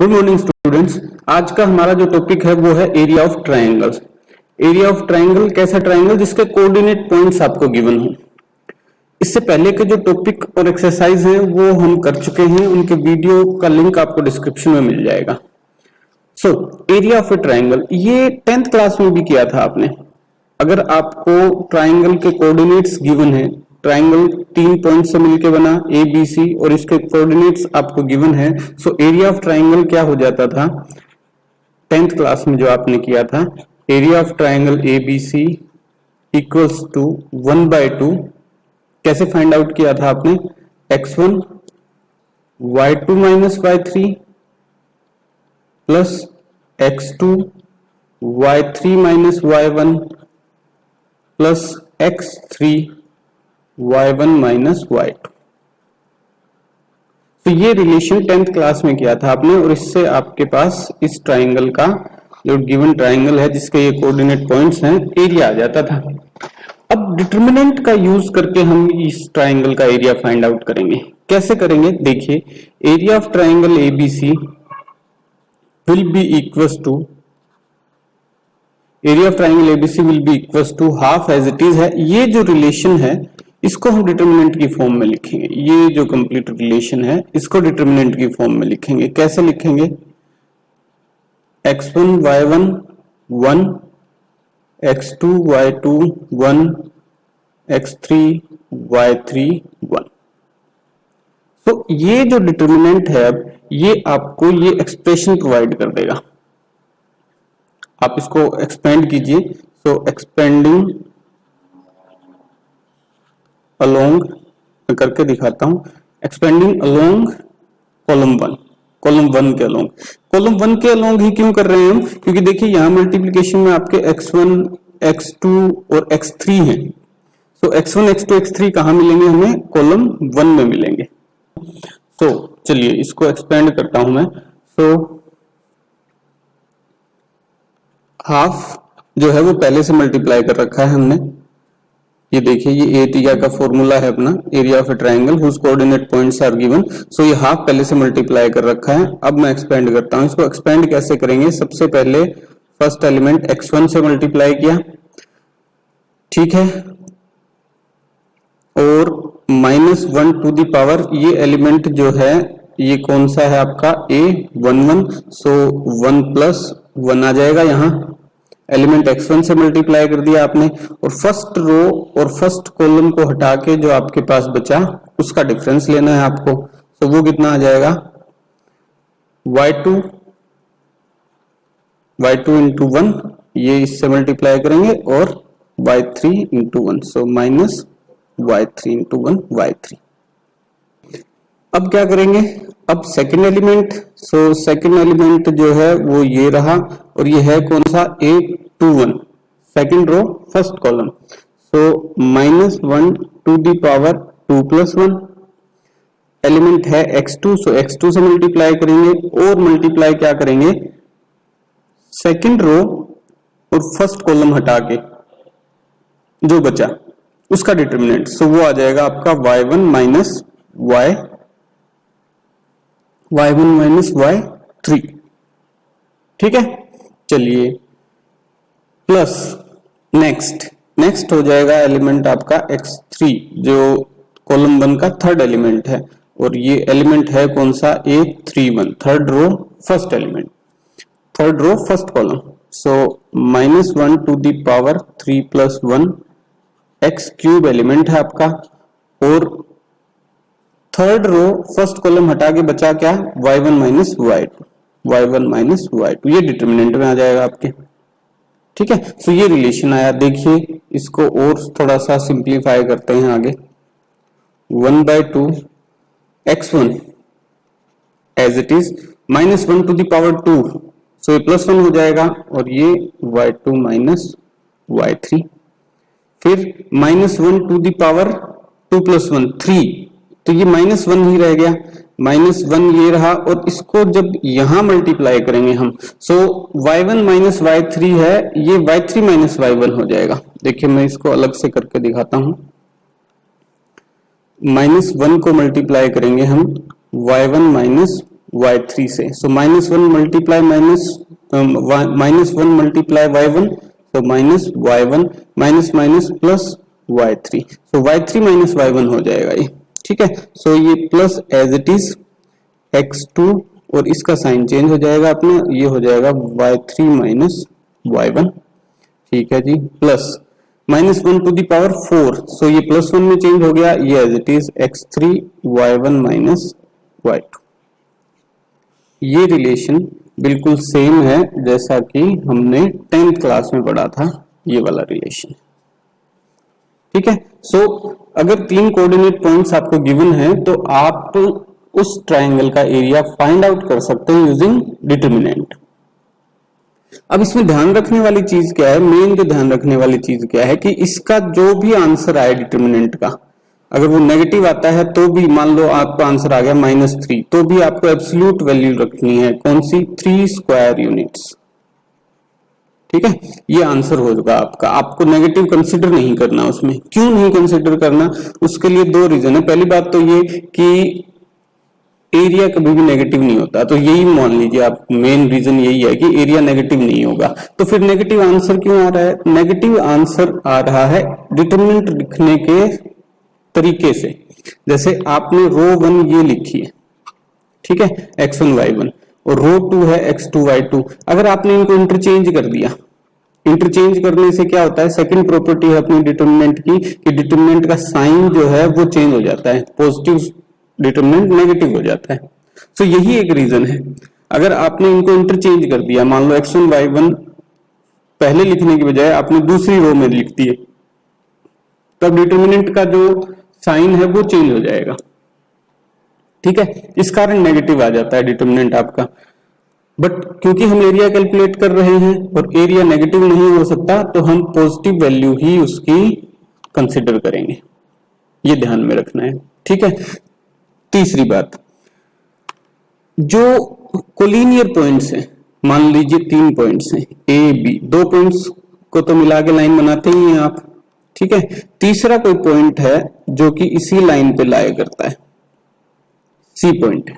Good morning students. आज का हमारा जो टॉपिक है वो है area of triangle. Area of triangle कैसा ट्रायंगल जिसके कोऑर्डिनेट पॉइंट्स आपको गिवन हो। इससे पहले के जो टॉपिक और एक्सरसाइज हैं वो हम कर चुके हैं, उनके वीडियो का लिंक आपको डिस्क्रिप्शन में मिल जाएगा। सो एरिया ऑफ ए ट्रायंगल ये 10th क्लास में भी किया था आपने। अगर आपको ट्रायंगल के कोऑर्डिनेट्स गिवन है, ट्रायंगल 3 पॉइंट से मिलकर बना ए बी सी और इसके कोऑर्डिनेट्स आपको गिवन है, सो एरिया ऑफ ट्रायंगल क्या हो जाता था 10th क्लास में जो आपने किया था, area of triangle A B C equals to 1/2। कैसे फाइंड आउट किया था आपने, x1 y2 minus y3 plus x2 y3 minus y1 plus x3 y1 minus y2। तो ये रिलेशन 10th क्लास में किया था आपने और इससे आपके पास इस ट्रायंगल का जो गिवन ट्रायंगल है जिसके ये कोऑर्डिनेट पॉइंट्स हैं एरिया आ जाता था। अब डिटरमिनेंट का यूज करके हम इस ट्रायंगल का एरिया फाइंड आउट करेंगे। कैसे करेंगे देखिए, area of triangle ABC will be equals to area of triangle ABC will be equals to half as it is है। ये जो रिलेशन है इसको हम डिटरमिनेंट की फॉर्म में लिखेंगे। ये जो कंप्लीट रिलेशन है इसको डिटरमिनेंट की फॉर्म में लिखेंगे। कैसे लिखेंगे, x1 y1 1 x2 y2 1 x3 y3 1। तो ये जो डिटरमिनेंट है अब ये आपको ये एक्सप्रेशन प्रोवाइड कर देगा। आप इसको एक्सपेंड कीजिए। सो एक्सपेंडिंग अलोंग करके दिखाता हूं, एक्सपेंडिंग अलोंग कॉलम 1, कॉलम 1 के अलोंग। कॉलम 1 के अलोंग ही क्यों कर रहे हैं हम, क्योंकि देखिए यहां मल्टीप्लिकेशन में आपके x1 x2 और x3 हैं। सो x1 x2 x3 कहां मिलेंगे हमें, कॉलम 1 में मिलेंगे। तो चलिए इसको एक्सपेंड करता हूं मैं। सो हाफ जो है वो पहले से मल्टीप्लाई कर रखा है हमने। ये देखिए ये एरिया का फॉर्मूला है अपना, area of a triangle whose coordinate points are given. So ये हाफ पहले से मल्टीप्लाई कर रखा है। अब मैं एक्सपेंड करता हूं। इसको एक्सपेंड कैसे करेंगे, सबसे पहले फर्स्ट एलिमेंट x1 से मल्टीप्लाई किया, ठीक है, और -1 टू द पावर ये एलिमेंट जो है ये कौन सा है आपका a11। सो 1 प्लस 1 आ जाएगा। यहाँ एलिमेंट x1 से मल्टीप्लाई कर दिया आपने और फर्स्ट रो और फर्स्ट कॉलम को हटा के जो आपके पास बचा उसका डिफरेंस लेना है आपको। तो वो कितना आ जाएगा, y2 इंटू 1, ये इससे मल्टीप्लाई करेंगे, और y3 into 1, so minus y3 into 1 y3। अब क्या करेंगे, अब second element. So second element जो है वो ये रहा और ये है कौन सा, a21, second row first column. So -1 to the power 2 plus 1 element है x2। सो x2 से मल्टीप्लाई करेंगे और मल्टीप्लाई क्या करेंगे, सेकंड रो और फर्स्ट कॉलम हटा के जो बचा उसका डिटरमिनेंट। सो वो आ जाएगा आपका y1 माइनस y3, ठीक है। चलिए प्लस नेक्स्ट हो जाएगा एलिमेंट आपका x3 जो कॉलम 1 का थर्ड एलिमेंट है, और ये एलिमेंट है कौन सा, a31, third row first element, third row first column. So -1 to the power 3 plus 1 x cube element है आपका, और थर्ड रो फर्स्ट कॉलम हटा के बचा क्या, y1 माइनस y2, ये डिटरमिनेंट में आ जाएगा आपके, ठीक है। सो ये रिलेशन आया। देखिए इसको और थोड़ा सा सिंप्लीफाई करते हैं आगे। 1/2 x1 as it is -1 to the power 2, so ये +1 हो जाएगा, और ये y2 माइनस y3, फिर -1 टू द पावर 2 प्लस 1 3, तो ये -1 ही रह गया, -1 ये रहा, और इसको जब यहां मल्टीप्लाई करेंगे हम, सो y1 माइनस y3 है, ये y3 माइनस y1 हो जाएगा। देखिए मैं इसको अलग से करके दिखाता हूं। -1 को मल्टीप्लाई करेंगे हम y1 माइनस y3 से। सो -1 मल्टीप्लाई -1 मल्टीप्लाई y1, तो minus y1 minus minus plus y3, सो y3 माइनस y1 हो जाएगा ये, ठीक है। सो ये plus as it is x2 और इसका साइन चेंज हो जाएगा अपना, ये हो जाएगा y3 माइनस y1, ठीक है जी, प्लस -1 टू द पावर 4, सो ये +1 में चेंज हो गया, ये as it is x3 y1 minus y2। ये रिलेशन बिल्कुल सेम है जैसा कि हमने 10th क्लास में पढ़ा था, ये वाला रिलेशन, ठीक है। सो अगर 3 कोऑर्डिनेट पॉइंट्स आपको गिवन है तो आप उस ट्राइंगल का एरिया फाइंड आउट कर सकते हैं यूजिंग डिटरमिनेंट। अब इसमें ध्यान रखने वाली चीज क्या है, मेन जो ध्यान रखने वाली चीज क्या है कि इसका जो भी आंसर आए डिटरमिनेंट का, अगर वो नेगेटिव आता है तो भी, मान लो आपका आंसर आ गया -3, तो भी आपको एब्सोल्यूट वैल्यू रखनी है, कौन सी, 3 स्क्वायर यूनिट्स, ठीक है। ये आंसर होगा आपका, आपको नेगेटिव कंसिडर नहीं करना उसमें। क्यों नहीं कंसिडर करना, उसके लिए 2 रीजन है। पहली बात तो ये कि एरिया कभी भी नेगेटिव नहीं होता, तो यही मान लीजिए आप, मेन रीजन यही है कि एरिया नेगेटिव नहीं होगा। तो फिर नेगेटिव आंसर क्यों आ रहा है, नेगेटिव आंसर आ रहा है डिटरमिनेंट लिखने के तरीके से। जैसे आपने रो 1 ये लिखी है, ठीक है, x1 y1, और रो 2 है x2 y2। अगर आपने इनको इंटरचेंज कर दिया, इंटरचेंज करने से क्या होता है, सेकंड प्रॉपर्टी है अपनी डिटरमिनेंट की कि डिटरमिनेंट का साइन जो है वो चेंज हो जाता है, पॉजिटिव डिटरमिनेंट नेगेटिव हो जाता है। सो यही एक रीजन है। अगर आपने इनको इंटरचेंज कर दिया, मान लो x1 y1 पहले लिखने की बजाय आपने दूसरी रो में लिख दिए, तब डिटरमिनेंट का जो साइन है वो चेंज हो जाएगा, ठीक है। इस कारण नेगेटिव आ जाता है डिटरमिनेंट आपका। बट क्योंकि हम एरिया कैलकुलेट कर रहे हैं और एरिया नेगेटिव नहीं हो सकता, तो हम पॉजिटिव वैल्यू ही उसकी कंसिडर करेंगे, ये ध्यान में रखना है, ठीक है। तीसरी बात, जो कोलिनियर पॉइंट्स हैं, मान लीजिए 3 पॉइंट्स हैं ए बी, 2 पॉइंट्स को तो मिला के लाइन बनाते ही हैं आप, ठीक है। तीसरा कोई पॉइंट है जो कि इसी लाइन पे लाया करता है, सी पॉइंट,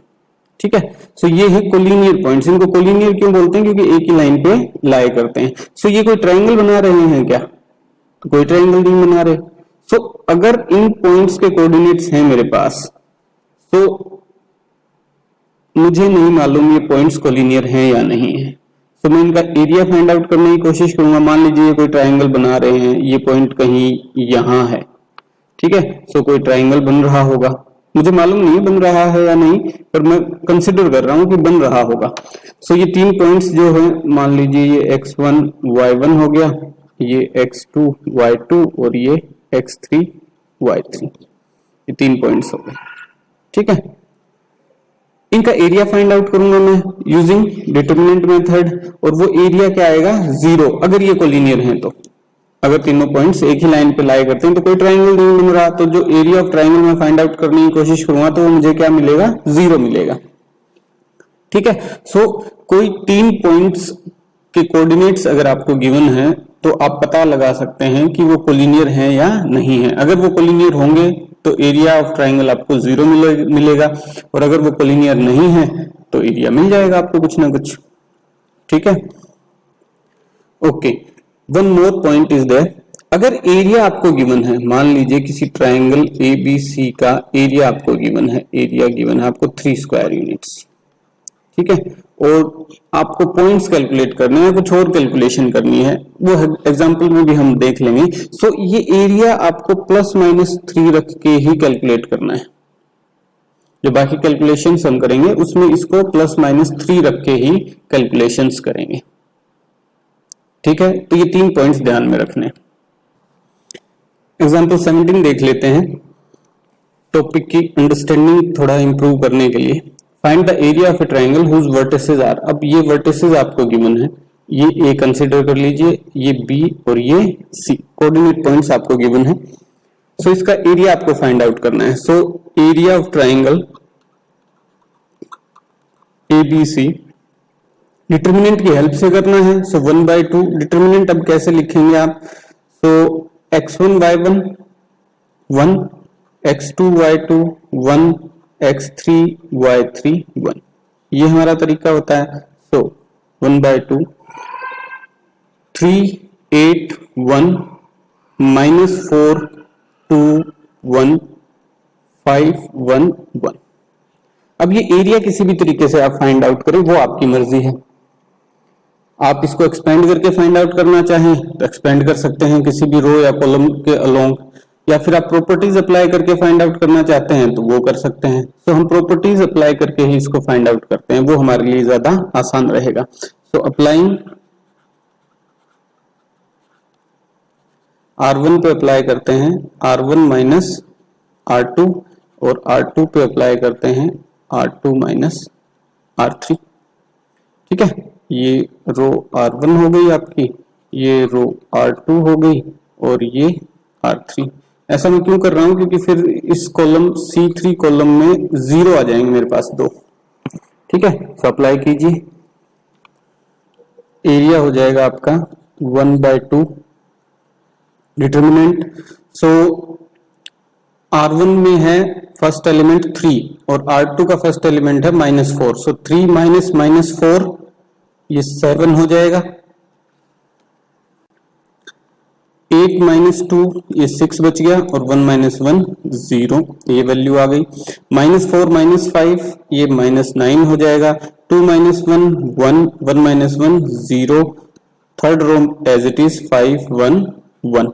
ठीक है। सो ये है कोलिनियर पॉइंट्स। इनको कोलिनियर क्यों बोलते हैं, क्योंकि एक ही लाइन पे लाया करते हैं। सो ये कोई ट्रायंगल बना रहे हैं क्या, तो कोई ट्रायंगल नहीं बना रहे। सो अगर इन पॉइंट्स के कोऑर्डिनेट्स हैं मेरे पास, तो मुझे नहीं मालूम ये पॉइंट्स कोलिनियर हैं या नहीं है, तो मैं इनका एरिया फाइंड आउट करने की कोशिश करूंगा। मान लीजिए ये कोई ट्रायंगल बना रहे हैं, ये पॉइंट कहीं यहां है, ठीक है। सो कोई ट्रायंगल बन रहा होगा, मुझे मालूम नहीं बन रहा है या नहीं, पर मैं कंसिडर कर रहा हूं कि बन रहा होगा। सो ये 3 पॉइंट्स जो है, मान लीजिए ये x1 y1 हो गया, ये x2 y2 और ये x3 y3, ये 3 पॉइंट्स हो गए, ठीक है। इनका एरिया फाइंड आउट करूंगा मैं यूजिंग डिटरमिनेंट मेथड, और वो एरिया क्या आएगा, 0, अगर ये कोलिनियर हैं तो। अगर तीनों पॉइंट्स एक ही लाइन पे लाई करते हैं तो कोई ट्रायंगल नहीं बन रहा, तो जो एरिया ऑफ ट्रायंगल में फाइंड आउट करने की कोशिश करूंगा तो वो मुझे क्या मिलेगा, 0 मिलेगा, ठीक है। सो कोई 3 पॉइंट्स के कोऑर्डिनेट्स अगर आपको गिवन है तो आप पता लगा सकते हैं कि वो कोलिनियर हैं या नहीं है। अगर वो कोलिनियर होंगे तो एरिया ऑफ ट्रायंगल आपको 0 मिलेगा, और अगर वो कोलिनियर नहीं है तो एरिया मिल जाएगा आपको कुछ ना कुछ, ठीक है। Okay, one more point is there, अगर एरिया आपको गिवन है, मान लीजिए किसी ट्रायंगल ABC का एरिया आपको गिवन है, एरिया गिवन है आपको 3 स्क्वायर यूनिट्स, ठीक है, और आपको पॉइंट्स कैलकुलेट करने हैं, कुछ और कैलकुलेशन करनी है, वो एग्जांपल में भी हम देख लेंगे। सो ये एरिया आपको ±3 रख के ही कैलकुलेट करना है। जो बाकी कैलकुलेशंस हम करेंगे उसमें इसको ±3 रख के ही कैलकुलेशंस करेंगे, ठीक है। तो ये 3 पॉइंट्स ध्यान में रखने। एग्जांपल 17 देख लेते हैं, टॉपिक की अंडरस्टैंडिंग थोड़ा इंप्रूव करने के लिए। Find the area of a triangle whose vertices are, अब ये वर्टिसेस आपको गिवन है, ये ए कंसीडर कर लीजिए, ये बी और ये सी, कोऑर्डिनेट पॉइंट्स आपको गिवन है। सो इसका एरिया आपको फाइंड आउट करना है। सो area of triangle ABC determinant की हेल्प से करना है। सो 1/2 डिटरमिनेंट अब कैसे लिखेंगे आप, सो x1 y1 1, x2 y2 1, x3 y3 1, ये हमारा तरीका होता है। सो 1/2 3 8 1 -4 2 1 5 1 1। अब ये एरिया किसी भी तरीके से आप फाइंड आउट करें, वो आपकी मर्जी है। आप इसको एक्सपेंड करके फाइंड आउट करना चाहें तो एक्सपेंड कर सकते हैं किसी भी रो या कॉलम के अलोंग, या फिर आप प्रॉपर्टीज अप्लाई करके फाइंड आउट करना चाहते हैं तो वो कर सकते हैं। सो हम प्रॉपर्टीज अप्लाई करके ही इसको फाइंड आउट करते हैं, वो हमारे लिए ज्यादा आसान रहेगा। सो अप्लाइंग R1 पे अप्लाई करते हैं R1 माइनस R2 और R2 पे अप्लाई करते हैं R2 माइनस R3। ठीक है, ये रो R1 हो गई आपकी, ये रो R2 हो गई और ये R3। ऐसा मैं क्यों कर रहा हूं, क्योंकि फिर इस कॉलम C3 कॉलम में 0 आ जाएंगे मेरे पास 2। ठीक है, तो अप्लाई कीजिए। एरिया हो जाएगा आपका 1/2 डिटर्मिनेंट। सो R1 में है फर्स्ट एलिमेंट 3 और R2 का फर्स्ट एलिमेंट है -4। सो 3 माइनस -4 ये 7 हो जाएगा। 8 माइनस 2 ये 6 बच गया और 1 माइनस 1 0, ये वैल्यू आ गई। -4 -5 ये -9 हो जाएगा। 2 minus 1 1 1 minus 1 0, third row as it is 5 1 1।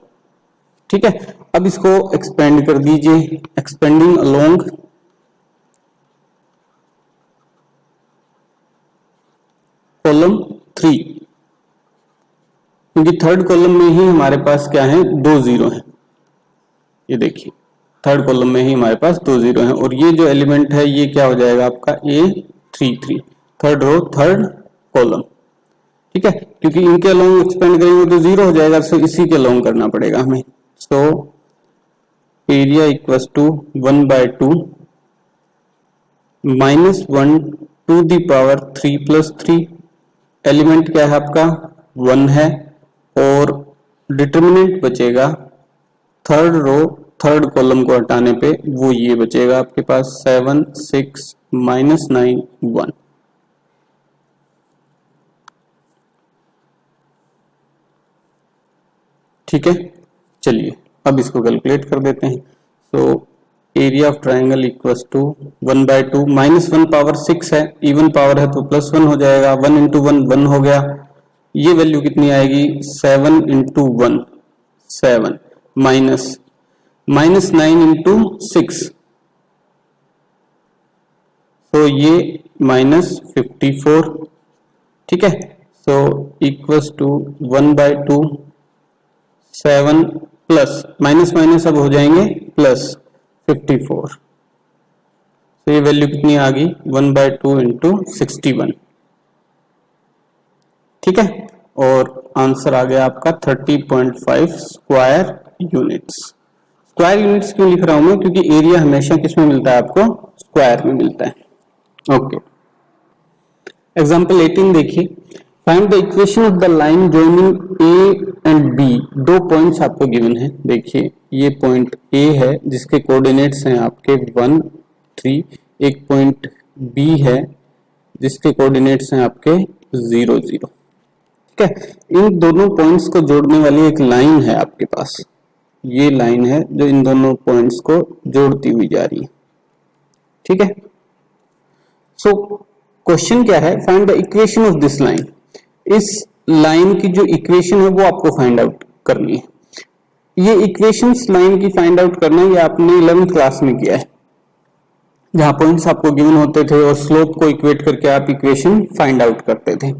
ठीक है, अब इसको एक्सपेंड कर दीजिए। एक्सपेंडिंग अलोंग कॉलम 3, क्योंकि थर्ड कॉलम में ही हमारे पास क्या है, 2 0 है। ये देखिए थर्ड कॉलम में ही हमारे पास 2 0 है और ये जो एलिमेंट है ये क्या हो जाएगा आपका A33, third row third column. ठीक है, क्योंकि इनके अलोंग एक्सपेंड करेंगे तो 0 हो जाएगा, सो इसी के अलोंग करना पड़ेगा हमें। So area equals to 1/2 -1 to the power 3 + 3। Element क्या है आपका 1 है और डिटर्मिनेंट बचेगा थर्ड रो थर्ड कॉलम को हटाने पे वो ये बचेगा आपके पास 7 6 -9 1। ठीक है, चलिए अब इसको कैलकुलेट कर देते हैं। So area of triangle equals to 1/2 -1 power 6 है, इवन पावर है तो +1 हो जाएगा। 1 × 1 1 हो गया, ये वैल्यू कितनी आएगी 7 × 1 7 माइनस -9 × 6, तो ये -54। ठीक है, so equals to 1/2 7 plus minus minus अब हो जाएंगे +54। तो ये वैल्यू कितनी आ गई 1/2 × 61। ठीक है, और आंसर आ गया आपका 30.5 स्क्वायर यूनिट्स। स्क्वायर यूनिट्स क्यों लिख रहा हूं मैं, क्योंकि एरिया हमेशा किस में मिलता है आपको, स्क्वायर में मिलता है। ओके, एग्जांपल 18 देखिए। Find the equation of the line joining A and B। 2 points आपको गिवन है। देखिए ये पॉइंट A है जिसके कोऑर्डिनेट्स हैं आपके 1 3, एक पॉइंट B है जिसके कोऑर्डिनेट्स हैं आपके 0 0। ठीक है, इन दोनों पॉइंट्स को जोड़ने वाली एक लाइन है आपके पास, ये लाइन है जो इन दोनों पॉइंट्स को जोड़ती हुई जा रही है। ठीक है, सो क्वेश्चन क्या है, find the equation of this line. इस लाइन की जो इक्वेशन है वो आपको फाइंड आउट करनी है। ये इक्वेशंस लाइन की फाइंड आउट करना है, ये आपने 11th क्लास में किया है, जहां पॉइंट्स आपको गिवन होते थे और स्लोप को इक्वेट करके आप इक्वेशन फाइंड आउट करते थे।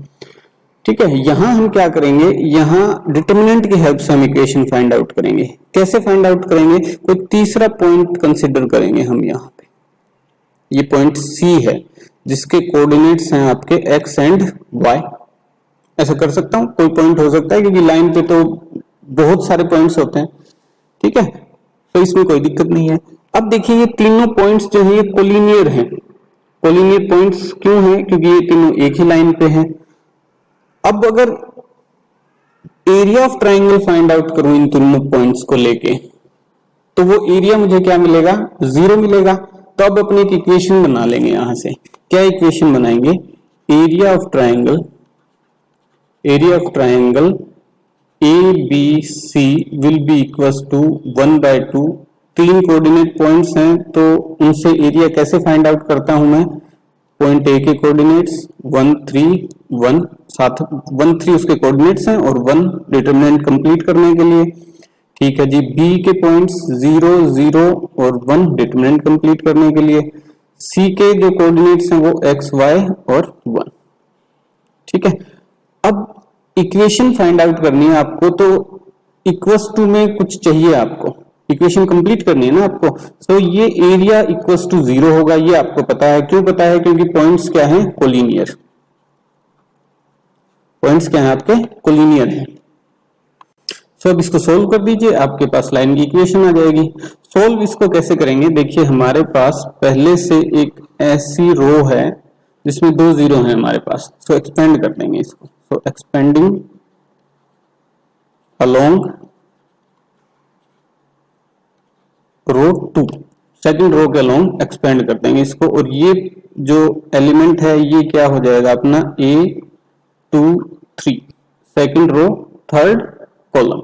ठीक है, यहां हम क्या करेंगे, यहां डिटर्मिनेंट की हेल्प से हम इक्वेशन फाइंड आउट करेंगे। कैसे फाइंड आउट करेंगे, कोई तीसरा पॉइंट कंसिडर करेंगे हम। यहाँ पे ये पॉइंट C है जिसके कोऑर्डिनेट्स हैं आपके x एंड y। ऐसा कर सकता हूं, कोई पॉइंट हो सकता है क्योंकि लाइन पे तो बहुत सारे पॉइंट्स होते हैं। ठीक है, तो इसमें कोई दिक्कत नहीं है। अब देखिए ये तीनों पॉइंट्स जो है ये कोलिनियर हैं। कोलिनियर पॉइंट्स क्यों हैं, क्योंकि ये तीनों एक ही लाइन पे हैं। अब अगर area of triangle find out करूं इन तीनों पॉइंट्स को लेके, तो वो एरिया मुझे क्या मिलेगा 0 मिलेगा। तो अब अपने एक इक्वेशन बना लेंगे यहां से। क्या इक्वेशन बनाएंगे? Area of triangle ABC will be equals to 1/2। तीन कोऑर्डिनेट पॉइंट्स हैं तो उनसे एरिया कैसे फाइंड आउट करता हूं मैं? पॉइंट ए के कोऑर्डिनेट्स 1 3 1, साथ 1 3 उसके कोऑर्डिनेट्स हैं और 1 डिटरमिनेंट कंप्लीट करने के लिए। ठीक है जी। बी के पॉइंट्स 0 0 और 1 डिटरमिनेंट कंप्लीट करने के लिए। सी के जो कोऑर्डिनेट्स हैं वो x y और 1। ठीक है। अब इक्वेशन फाइंड आउट करनी है आपको, तो इक्वल्स टू में कुछ चाहिए आपको, इक्वेशन कंप्लीट करनी है ना आपको। तो ये एरिया इक्वल्स टू 0 होगा, ये आपको पता है। क्यों पता है? क्योंकि पॉइंट्स क्या हैं? कोलिनियर। पॉइंट्स क्या हैं आपके? कोलिनियर हैं। तो अब इसको सोल्व कर दीजिए, आपके पास लाइन की इक्वेशन आ जाएगी। सोल्व इसको कैसे करेंगे? देखिए हमारे पास पहले से एक ऐसी रो है जिसमें 2 जीरो है हमारे पास, सो एक्सपेंड कर देंगे इसको। सो एक्सपेंडिंग अलोंग रो 2, सेकंड रो के अलोंग एक्सपेंड कर देंगे इसको। और ये जो एलिमेंट है ये क्या हो जाएगा अपना? A 2 3, second row third column.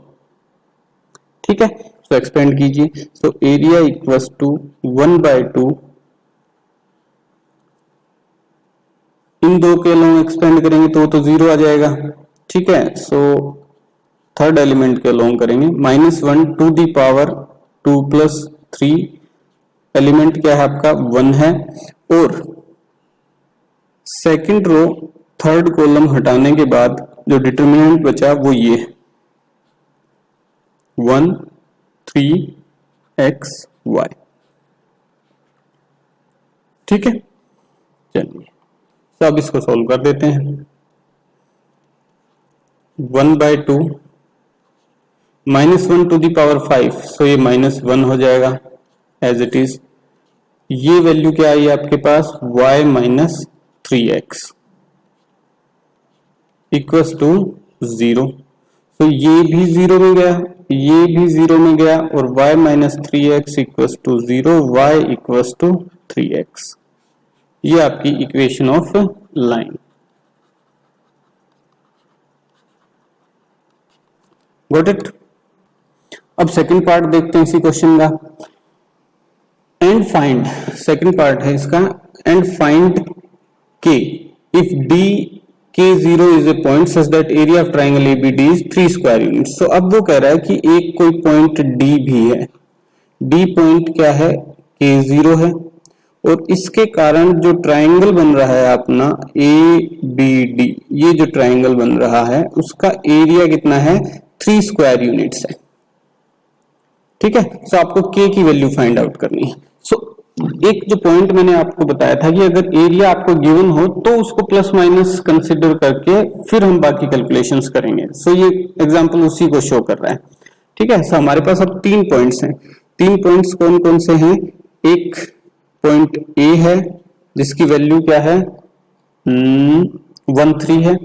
ठीक है। सो एक्सपेंड कीजिए। सो एरिया इक्वल्स टू 1/2, इन दो के अलोंग एक्सपेंड करेंगे तो 0 आ जाएगा। ठीक है। सो थर्ड एलिमेंट के अलोंग करेंगे -1 टू दी पावर 2 + 3, एलिमेंट क्या है आपका? 1 है। और सेकंड रो थर्ड कॉलम हटाने के बाद जो डिटरमिनेंट बचा वो ये 1 3 x y। ठीक है। चलिए तो अब इसको सॉल्व कर देते हैं। 1/2 -1 टू दी पावर 5, सो ये -1 हो जाएगा एज इट इज। ये वैल्यू क्या आई आपके पास? y - 3x equals to 0। तो ये भी 0 में गया, ये भी 0 में गया, और y - 3x equals to 0, y equals to 3x। ये आपकी equation of line. Got it? अब सेकंड पार्ट देखते हैं इसी क्वेश्चन का। एंड फाइंड, सेकंड पार्ट है इसका, and find k if dk0 is a point such that area of triangle ABD is 3 square units। so अब वो कह रहा है कि एक कोई पॉइंट D भी है, D पॉइंट क्या है? K0 है, और इसके कारण जो ट्राइंगल बन रहा है अपना ABD, ये जो ट्राइंगल बन रहा है उसका एरिया कितना है? 3 स्क्वायर यूनिट्स है। ठीक है। सो आपको k की वैल्यू फाइंड आउट करनी है। सो एक जो पॉइंट मैंने आपको बताया था कि अगर एरिया आपको गिवन हो तो उसको प्लस माइनस कंसिडर करके फिर हम बाकी कैलकुलेशंस करेंगे। सो ये एग्जांपल उसी को शो कर रहा है। ठीक है। सो हमारे पास अब 3 पॉइंट्स हैं। 3 पॉइंट्स कौन कौन से हैं? एक पॉइंट ए है जिसकी वैल्यू क्या है? 1 3 है,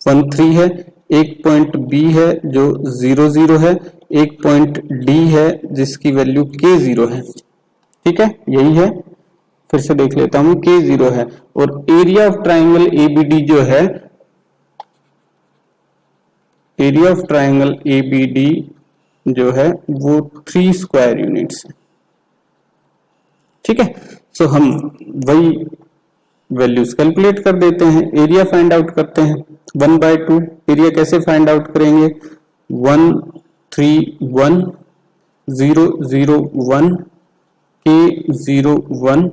1 3 है। एक पॉइंट बी है जो 0 0 है। एक पॉइंट डी है जिसकी वैल्यू k0 है। ठीक है, यही है। फिर से देख लेता हूं, k0 है। और एरिया ऑफ ट्राइंगल एबीडी जो है, एरिया ऑफ ट्राइंगल एबीडी जो है वो 3 स्क्वायर यूनिट्स है। ठीक है। सो हम वही वैल्यूज कैलकुलेट कर देते हैं, एरिया फाइंड आउट करते हैं। 1/2 एरिया कैसे फाइंड आउट करेंगे? 1 3 1 0 0 1 k0 1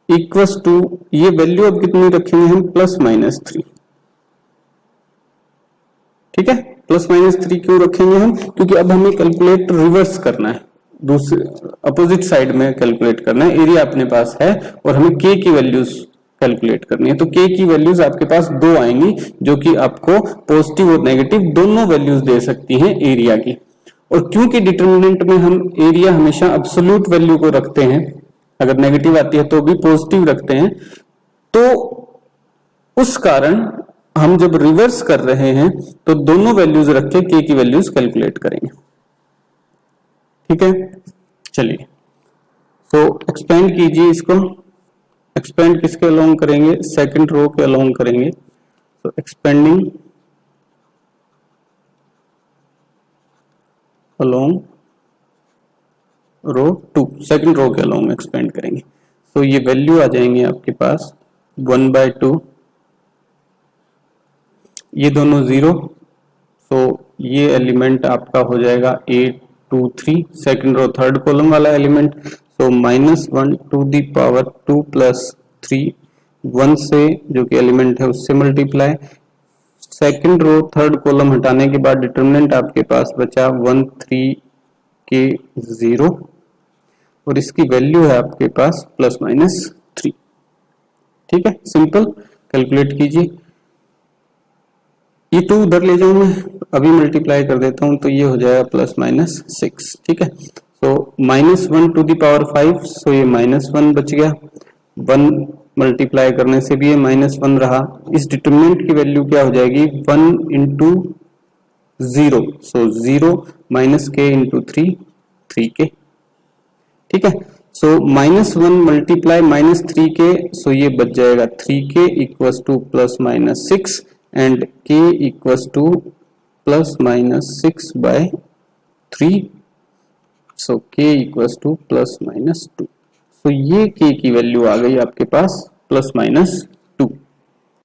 इक्वल्स टू, ये वैल्यू अब कितनी रखेंगे हम? +-3। ठीक है, +-3 क्यों रखेंगे हम? क्योंकि अब हमें कैलकुलेट रिवर्स करना है, दूसरे अपोजिट साइड में कैलकुलेट करना है। एरिया अपने पास है और हमें k की वैल्यूज कैलकुलेट करनी है। तो k की वैल्यूज आपके पास 2 आएंगी जो कि आपको पॉजिटिव और नेगेटिव दोनों वैल्यूज दे सकती हैं एरिया की। और क्योंकि डिटरमिनेंट में हम एरिया हमेशा एब्सोल्यूट वैल्यू को रखते हैं, अगर नेगेटिव आती है तो भी पॉजिटिव रखते हैं, तो उस कारण हम जब रिवर्स कर रहे हैं तो दोनों वैल्यूज रख के k की वैल्यूज कैलकुलेट करेंगे। ठीक है, चलिए तो एक्सपेंड कीजिए इसको। एक्सपेंड किसके अलोंग करेंगे, सेकंड रो के अलोंग करेंगे। तो एक्सपेंडिंग अलोंग रो 2, सेकंड रो के अलोंग एक्सपेंड करेंगे। तो ये वैल्यू आ जाएंगे आपके पास 1/2, ये दोनों 0। तो ये एलिमेंट आपका हो जाएगा 8 2 3, सेकंड रो थर्ड कॉलम वाला एलिमेंट। तो -1 टू दी पावर 2 प्लस 3, 1 से जो कि एलिमेंट है उससे multiply. Second row third column हटाने के बाद डिटरमिनेंट आपके पास बचा 1 3 के 0, और इसकी वैल्यू है आपके पास ±3। ठीक है, सिंपल। कैलकुलेट कीजिए। ये 2 उधर ले जाऊं मैं, अभी मल्टीप्लाई कर देता हूं, तो ये हो जाएगा +-6। ठीक है, तो -1 टू दी पावर 5, सो ये -1 बच गया। 1 मल्टीप्लाई करने से भी ये -1 रहा। इस डिटरमिनेंट की वैल्यू क्या हो जाएगी, 1 इंटू 0, सो 0 -k इंटू 3, 3k। ठीक है, सो -1 मल्टीप्लाई -3k, सो ये बच जाएगा 3k equals to +-6 and k equals to +-6/3, so k equals to +-2। So ये k की वैल्यू आ गई आपके पास +-2।